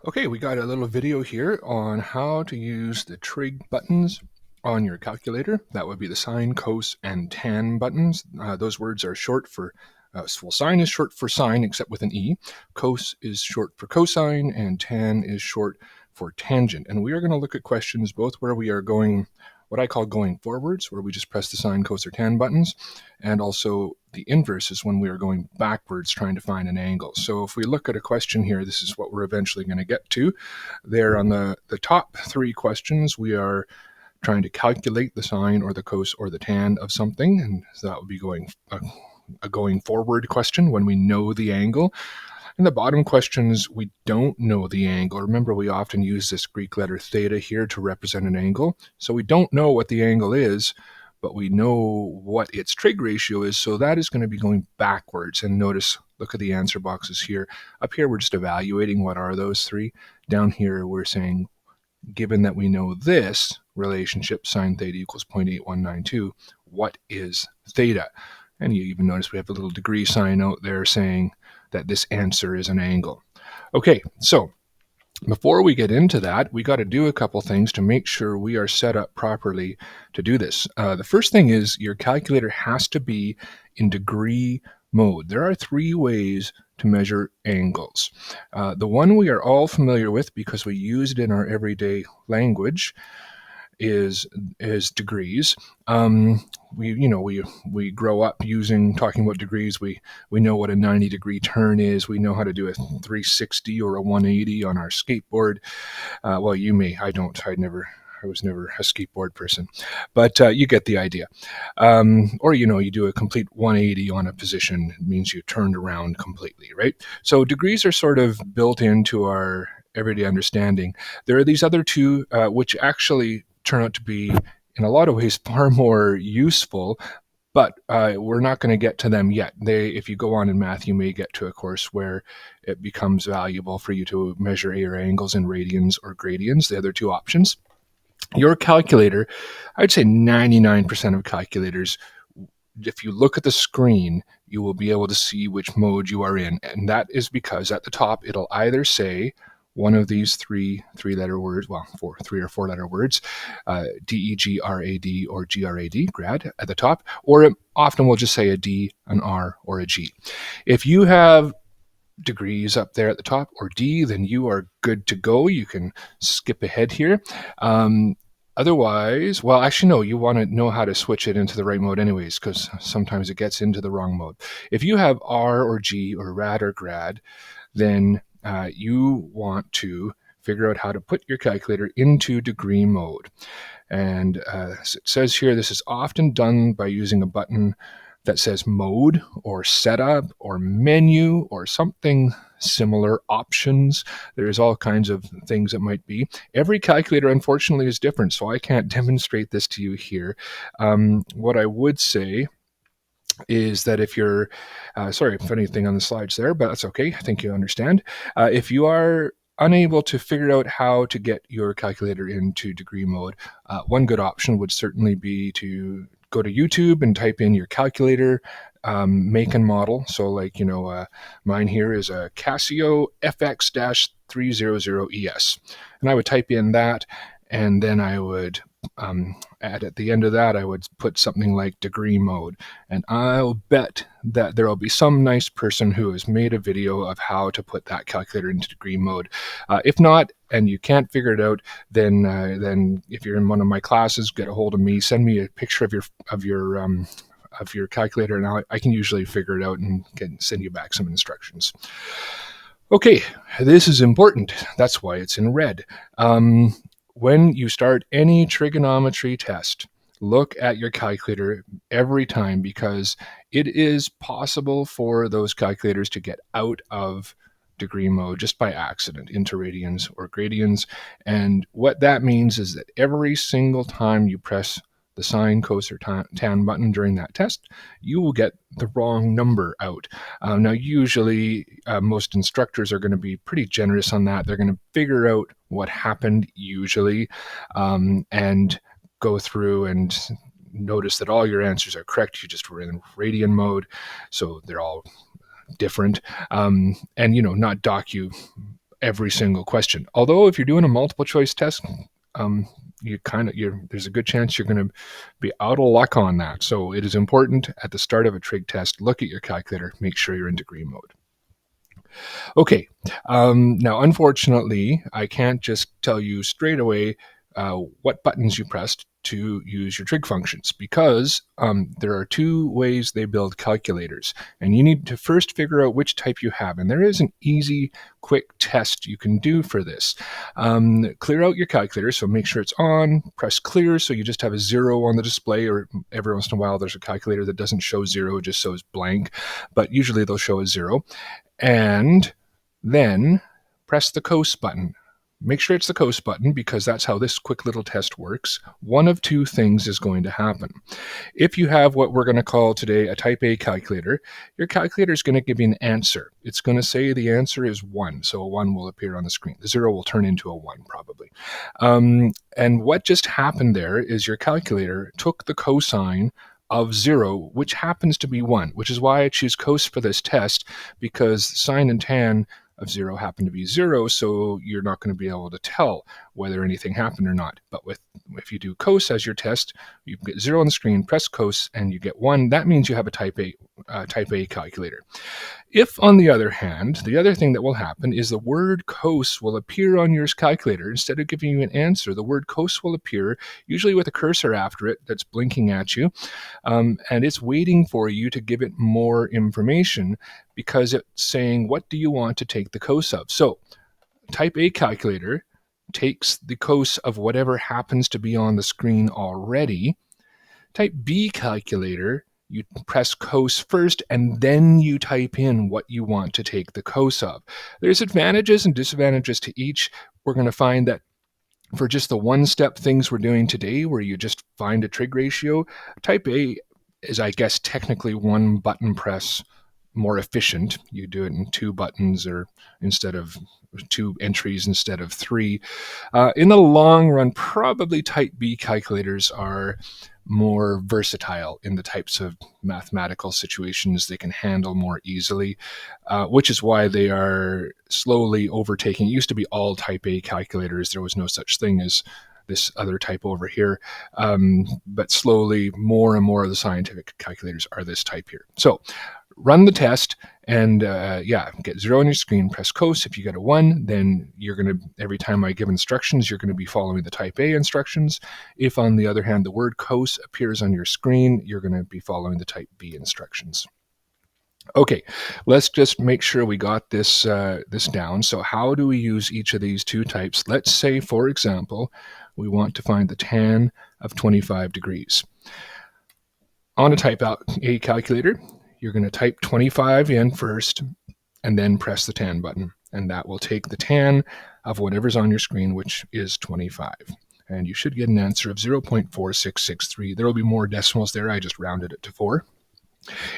Okay, we got a little video here on how to use the trig buttons on your calculator. That would be the sine, cos, and tan buttons. Those words are short for, well, sine is short for sine except with an E. Cos is short for cosine, and tan is short for tangent. And we are going to look at questions both where we are going, what I call going forwards, where we just press the sine, cos, or tan buttons, and also the inverse is when we are going backwards trying to find an angle. So if we look at a question here, this is what we're eventually going to get to. There on the top three questions, we are trying to calculate the sine or the cos or the tan of something, and so that would be a going forward question when we know the angle. In the bottom questions, we don't know the angle. Remember, we often use this Greek letter theta here to represent an angle. So we don't know what the angle is, but we know what its trig ratio is. So that is going to be going backwards. And notice, look at the answer boxes here. Up here, we're just evaluating what are those three. Down here, we're saying, given that we know this relationship, sine theta equals 0.8192, what is theta? And you even notice we have a little degree sign out there saying that this answer is an angle. Okay, so before we get into that, we got to do a couple things to make sure we are set up properly to do this. The first thing is your calculator has to be in degree mode. There are three ways to measure angles. The one we are all familiar with because we use it in our everyday language is degrees. We grow up talking about degrees. We know what a 90-degree turn is. We know how to do a 360 or a 180 on our skateboard. Well, you may. I don't. I was never a skateboard person, but you get the idea. Or you do a complete 180 on a position. It means you turned around completely, right? So degrees are sort of built into our everyday understanding. There are these other two, which actually turn out to be, in a lot of ways, far more useful, but we're not going to get to them yet. If you go on in math, you may get to a course where it becomes valuable for you to measure your angles in radians or gradians, the other two options. Your calculator, I'd say 99% of calculators, if you look at the screen, you will be able to see which mode you are in. And that is because at the top, it'll either say one of these three-letter words, well, three or four-letter words, D-E-G-R-A-D or G-R-A-D, grad, at the top, or it often will just say a D, an R, or a G. If you have degrees up there at the top or D, then you are good to go. You can skip ahead here. Otherwise, well, actually, no, you want to know how to switch it into the right mode anyways, because sometimes it gets into the wrong mode. If you have R or G or rad or grad, then you want to figure out how to put your calculator into degree mode. And it says here, this is often done by using a button that says mode or setup or menu or something similar, options. There's all kinds of things it might be. Every calculator, unfortunately, is different, so I can't demonstrate this to you here. What I would say is that if you're, sorry if anything on the slides there, but that's okay. I think you understand. If you are unable to figure out how to get your calculator into degree mode, one good option would certainly be to go to YouTube and type in your calculator make and model. So mine here is a Casio FX-300ES. And I would type in that, and then I would at the end of that, I would put something like degree mode. And I'll bet that there will be some nice person who has made a video of how to put that calculator into degree mode. If not, and you can't figure it out, then if you're in one of my classes, get a hold of me, send me a picture of your calculator, and I can usually figure it out and can send you back some instructions. Okay, this is important. That's why it's in red. When you start any trigonometry test, look at your calculator every time, because it is possible for those calculators to get out of degree mode just by accident into radians or gradians. And what that means is that every single time you press the sine, cos, or tan button during that test, you will get the wrong number out. Now, usually most instructors are going to be pretty generous on that. They're going to figure out what happened usually and go through and notice that all your answers are correct. You just were in radian mode, so they're all different. And not dock you every single question. Although if you're doing a multiple choice test, there's a good chance you're going to be out of luck on that. So it is important at the start of a trig test, look at your calculator, make sure you're in degree mode. Okay, now unfortunately, I can't just tell you straight away what buttons you pressed to use your trig functions, because there are two ways they build calculators, and you need to first figure out which type you have. And there is an easy, quick test you can do for this. Clear out your calculator, so make sure it's on, press clear, so you just have a 0 on the display, or every once in a while there's a calculator that doesn't show 0, it just shows blank, but usually they'll show a 0. And then press the cos button. Make sure it's the cos button, because that's how this quick little test works. One of two things is going to happen. If you have what we're going to call today a type A calculator, your calculator is going to give you an answer. It's going to say the answer is 1, so a 1 will appear on the screen. The 0 will turn into a 1 probably. And what just happened there is your calculator took the cosine of 0, which happens to be 1, which is why I choose cos for this test, because sine and tan of 0 happen to be 0, so you're not going to be able to tell whether anything happened or not. But if you do cos as your test, you get 0 on the screen, press cos, and you get 1. That means you have a type A calculator. If, on the other hand, the other thing that will happen is the word cos will appear on your calculator. Instead of giving you an answer, the word cos will appear, usually with a cursor after it that's blinking at you, and it's waiting for you to give it more information, because it's saying, what do you want to take the cos of? So type A calculator takes the cos of whatever happens to be on the screen already. Type B calculator, you press cos first, and then you type in what you want to take the cos of. There's advantages and disadvantages to each. We're going to find that for just the one-step things we're doing today, where you just find a trig ratio, type A is, I guess, technically one button press more efficient. You do it in 2 buttons, or instead of 2 entries instead of 3. In the long run, probably type B calculators are more versatile in the types of mathematical situations they can handle more easily, which is why they are slowly overtaking. It used to be all type A calculators. There was no such thing as this other type over here, but slowly more and more of the scientific calculators are this type here. So run the test, and get 0 on your screen, press cos. If you get a 1, then you're going to, every time I give instructions, you're going to be following the type A instructions. If, on the other hand, the word cos appears on your screen, you're going to be following the type B instructions. Okay, let's just make sure we got this down. So how do we use each of these two types? Let's say, for example, we want to find the tan of 25 degrees. On a type A calculator, you're going to type 25 in first, and then press the tan button. And that will take the tan of whatever's on your screen, which is 25. And you should get an answer of 0.4663. There will be more decimals there. I just rounded it to 4.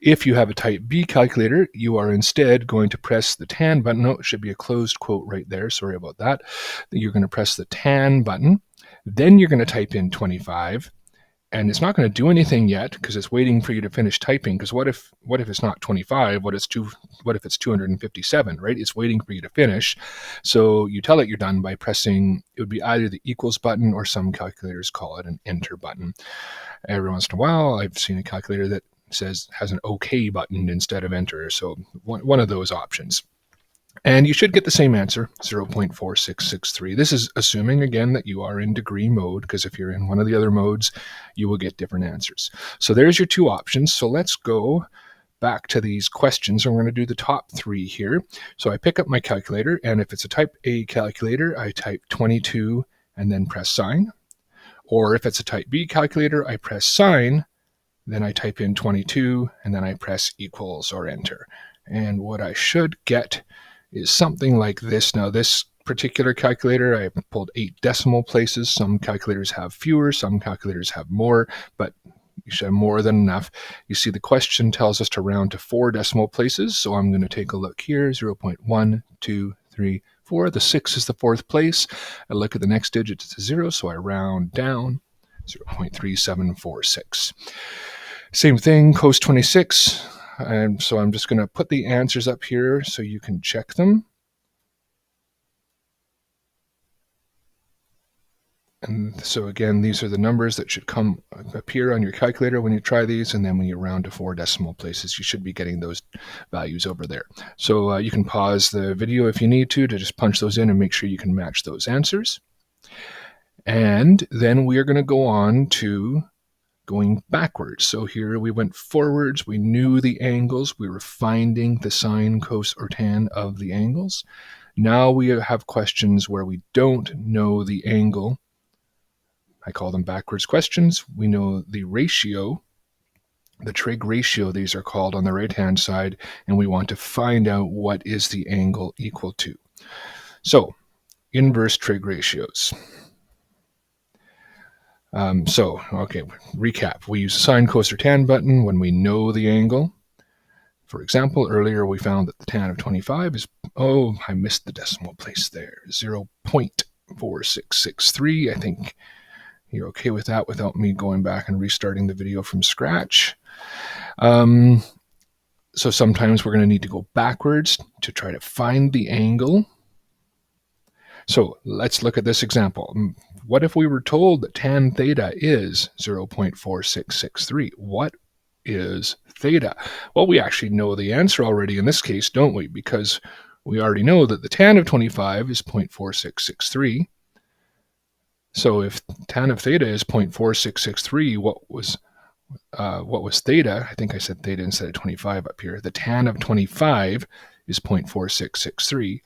If you have a type B calculator, you are instead going to press the tan button. No, it should be a closed quote right there. Sorry about that. You're going to press the tan button. Then you're going to type in 25. And it's not going to do anything yet, because it's waiting for you to finish typing. Because what if it's not 25? What if it's 257, right? It's waiting for you to finish. So you tell it you're done by pressing, it would be either the equals button, or some calculators call it an enter button. Every once in a while, I've seen a calculator that has an OK button instead of enter. So one of those options. And you should get the same answer, 0.4663. This is assuming, again, that you are in degree mode, because if you're in one of the other modes, you will get different answers. So there's your 2 options. So let's go back to these questions, and we're going to do the top 3 here. So I pick up my calculator, and if it's a type A calculator, I type 22 and then press sign. Or if it's a type B calculator, I press sign, then I type in 22, and then I press equals or enter. And what I should get is something like this. Now, this particular calculator, I pulled 8 decimal places. Some calculators have fewer, some calculators have more, but you should have more than enough. You see the question tells us to round to 4 decimal places, so I'm going to take a look here, 0.1, 2, 3, 4. The 6 is the 4th place. I look at the next digit, it's a 0, so I round down, 0.3746. Same thing, cos 26. And so I'm just going to put the answers up here so you can check them. And so again, these are the numbers that should appear on your calculator when you try these, and then when you round to 4 decimal places, you should be getting those values over there. So you can pause the video if you need to just punch those in and make sure you can match those answers. And then we are going to go on to going backwards. So here we went forwards, we knew the angles, we were finding the sine, cos, or tan of the angles. Now we have questions where we don't know the angle. I call them backwards questions. We know the ratio, the trig ratio, these are called on the right-hand side, and we want to find out what is the angle equal to. So, inverse trig ratios. Okay, recap. We use the sine, cos, or tan button when we know the angle. For example, earlier we found that the tan of 25 is, I missed the decimal place there, 0.4663. I think you're okay with that without me going back and restarting the video from scratch. So sometimes we're going to need to go backwards to try to find the angle. So let's look at this example. What if we were told that tan theta is 0.4663? What is theta? Well, we actually know the answer already in this case, don't we? Because we already know that the tan of 25 is 0.4663. So if tan of theta is 0.4663, what was theta? I think I said theta instead of 25 up here. The tan of 25 is 0.4663.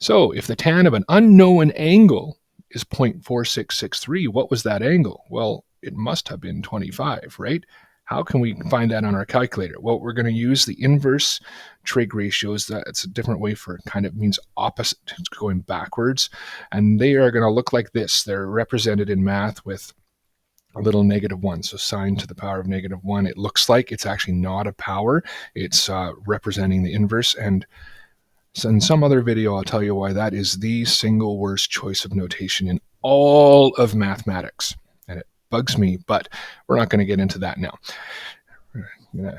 So if the tan of an unknown angle is 0.4663, what was that angle? Well, it must have been 25, right? How can we find that on our calculator? Well, we're going to use the inverse trig ratios. That's a different way for it, kind of means opposite, it's going backwards. And they are going to look like this. They're represented in math with a little -1. So sine to the power of -1. It looks like it's actually not a power. It's representing the inverse. And so in some other video, I'll tell you why that is the single worst choice of notation in all of mathematics. And it bugs me, but we're not going to get into that now. I'm going to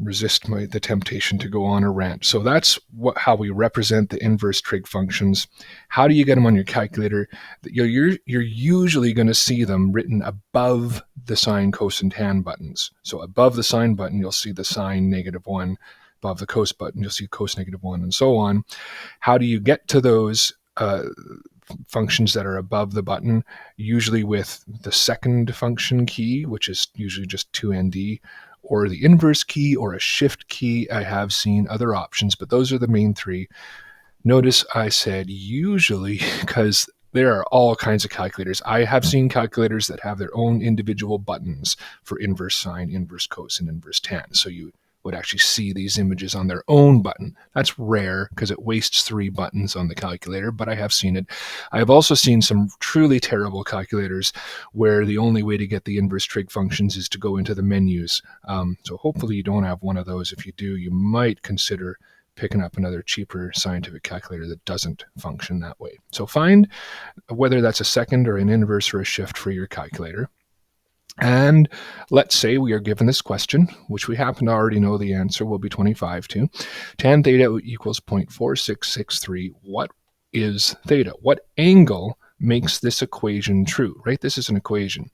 resist the temptation to go on a rant. So that's how we represent the inverse trig functions. How do you get them on your calculator? You're usually going to see them written above the sine, cos, and tan buttons. So above the sine button, you'll see the sine -1. Above the cos button, you'll see cos -1, and so on. How do you get to those functions that are above the button? Usually with the second function key, which is usually just 2nd, or the inverse key, or a shift key. I have seen other options, but those are the main three. Notice I said usually because there are all kinds of calculators. I have seen calculators that have their own individual buttons for inverse sine, inverse cos, and inverse tan. So you would actually see these images on their own button. That's rare because it wastes 3 buttons on the calculator, but I have seen it. I have also seen some truly terrible calculators where the only way to get the inverse trig functions is to go into the menus. So hopefully you don't have one of those. If you do, you might consider picking up another cheaper scientific calculator that doesn't function that way. So find whether that's a second or an inverse or a shift for your calculator. And let's say we are given this question, which we happen to already know the answer will be 25 to. Tan theta equals 0.4663. What is theta? What angle makes this equation true, right? This is an equation.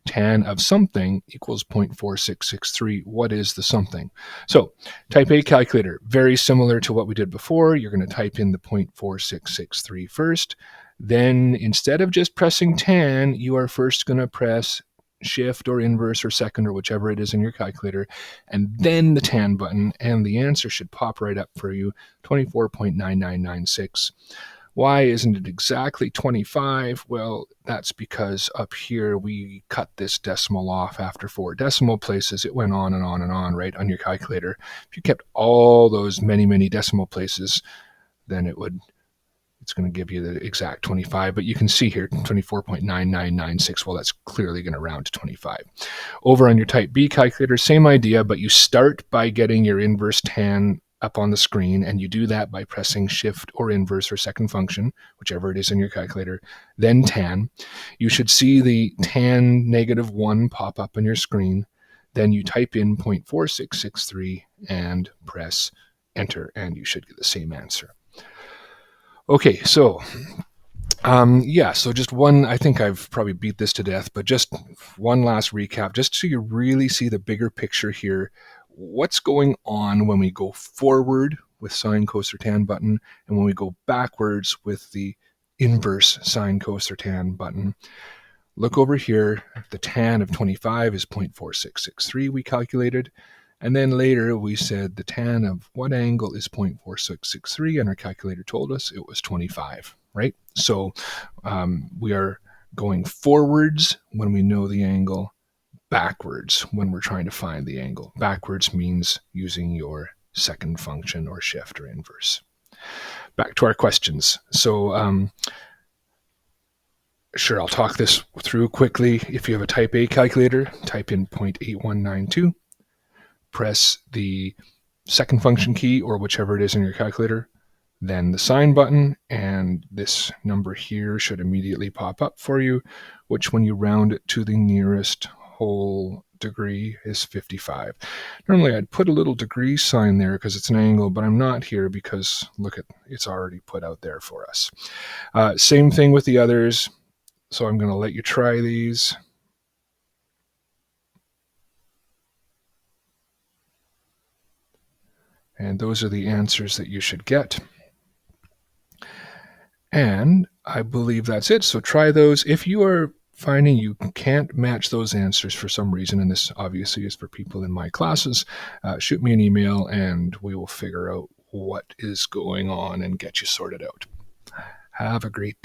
Tan of something equals 0.4663. What is the something? So type A calculator, very similar to what we did before. You're going to type in the 0.4663 first. Then instead of just pressing tan, you are first going to press shift or inverse or second or whichever it is in your calculator, and then the tan button, and the answer should pop right up for you, 24.9996. Why isn't it exactly 25? Well, that's because up here we cut this decimal off after 4 decimal places. It went on and on and on, right, on your calculator. If you kept all those many decimal places, then it's going to give you the exact 25, but you can see here 24.9996. Well, that's clearly going to round to 25. Over on your type B calculator, same idea, but you start by getting your inverse tan up on the screen, and you do that by pressing shift or inverse or second function, whichever it is in your calculator, then tan. You should see the tan -1 pop up on your screen. Then you type in 0.4663 and press enter, and you should get the same answer. Okay, so Yeah, so just one, I think I've probably beat this to death, but just one last recap, just so you really see the bigger picture here. What's going on when we go forward with sine, cos, or tan button, and when we go backwards with the inverse sine, cos, or tan button. Look over here, the tan of 25 is 0.4663 we calculated. And then later we said the tan of what angle is 0.4663, and our calculator told us it was 25, right? So we are going forwards when we know the angle, backwards when we're trying to find the angle. Backwards means using your second function or shift or inverse. Back to our questions. So sure, I'll talk this through quickly. If you have a type A calculator, type in 0.8192, press the second function key or whichever it is in your calculator, then the sine button, and this number here should immediately pop up for you, which when you round it to the nearest whole degree is 55. Normally I'd put a little degree sign there because it's an angle, but I'm not here because look at it's already put out there for us. Same thing with the others. So I'm going to let you try these. And those are the answers that you should get. And I believe that's it. So try those. If you are finding you can't match those answers for some reason, and this obviously is for people in my classes, shoot me an email and we will figure out what is going on and get you sorted out. Have a great day.